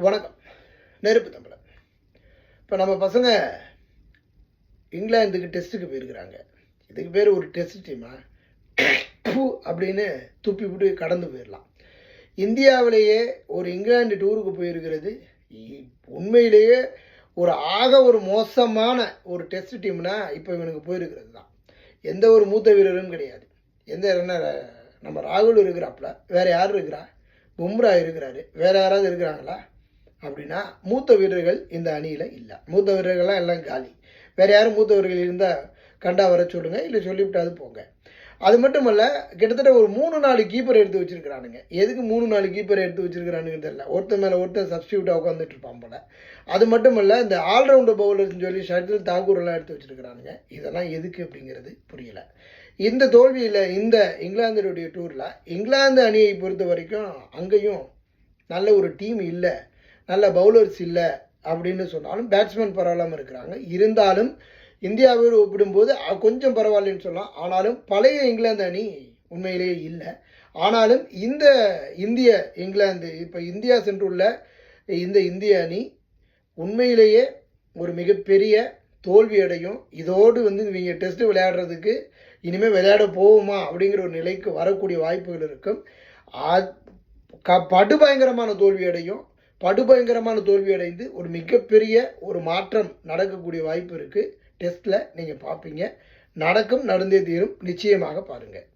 வணக்கம். நெருப்பு தமிழன். இப்போ நம்ம பசங்க இங்கிலாந்துக்கு டெஸ்ட்டுக்கு போயிருக்கிறாங்க. இதுக்கு பேர் ஒரு டெஸ்ட் டீமா அப்படின்னு துப்பி விட்டு கடந்து போயிடலாம். இந்தியாவிலேயே ஒரு இங்கிலாந்து டூருக்கு போயிருக்கிறது உண்மையிலேயே ஒரு மோசமான ஒரு டெஸ்ட் டீம்னா இப்போ இவனுக்கு போயிருக்கிறது தான். எந்த ஒரு மூத்த வீரரும் கிடையாது. நம்ம ராகுல் இருக்கிறாப்புல, வேறு யார் இருக்கிறா? பும்ரா இருக்கிறாரு, வேறு யாராவது இருக்கிறாங்களா அப்படின்னா மூத்த வீரர்கள் இந்த அணியில் இல்லை. மூத்த வீரர்கள்லாம் எல்லாம் காலி. வேறு யாரும் மூத்த வீரர்கள் இருந்தால் கண்டா வர சொல்லுங்கள், இல்லை சொல்லிவிட்டாது போங்க. அது மட்டுமல்ல, கிட்டத்தட்ட ஒரு 3-4 கீப்பர் எடுத்து வச்சுருக்கிறானுங்க. எதுக்கு 3-4 கீப்பர் எடுத்து வச்சுருக்கிறானுங்கன்னு தெரியல. ஒருத்தர் மேலே ஒருத்தர் சப்ஸ்டியூட்டாக உட்காந்துட்டு இருப்பான் போல. அது மட்டுமல்ல, இந்த ஆல்ரவுண்டர் பவுலர்ஸ்னு சொல்லி ஷர்தில் தாக்கூரெல்லாம் எடுத்து வச்சுருக்கிறானுங்க. இதெல்லாம் எதுக்கு அப்படிங்கிறது புரியலை. இந்த தோல்வியில் இந்த இங்கிலாந்துடைய டூரில் இங்கிலாந்து அணியை பொறுத்த வரைக்கும் அங்கேயும் நல்ல ஒரு டீம் இல்லை, நல்ல பவுலர்ஸ் இல்லை அப்படின்னு சொன்னாலும் பேட்ஸ்மேன் பரவாயில்லாமல் இருக்கிறாங்க. இருந்தாலும் இந்தியாவோடு ஒப்பிடும்போது கொஞ்சம் பரவாயில்லன்னு சொல்லலாம். ஆனாலும் பழைய இங்கிலாந்து அணி உண்மையிலேயே இல்லை. ஆனாலும் இந்த இங்கிலாந்து இப்போ இந்தியா சென்றுள்ள இந்த இந்திய அணி உண்மையிலேயே ஒரு மிகப்பெரிய தோல்வி அடையும். இதோடு இவங்க டெஸ்ட்டு விளையாடுறதுக்கு இனிமேல் விளையாட போகுமா அப்படிங்கிற ஒரு நிலைக்கு வரக்கூடிய வாய்ப்புகள் இருக்கும். படுபயங்கரமான தோல்வி அடைந்து ஒரு மிகப்பெரிய ஒரு மாற்றம் நடக்கக்கூடிய வாய்ப்பு இருக்குது. டெஸ்ட்டில் நீங்கள் பார்ப்பீங்க. நடந்தே தீரும். நிச்சயமாக பாருங்கள்.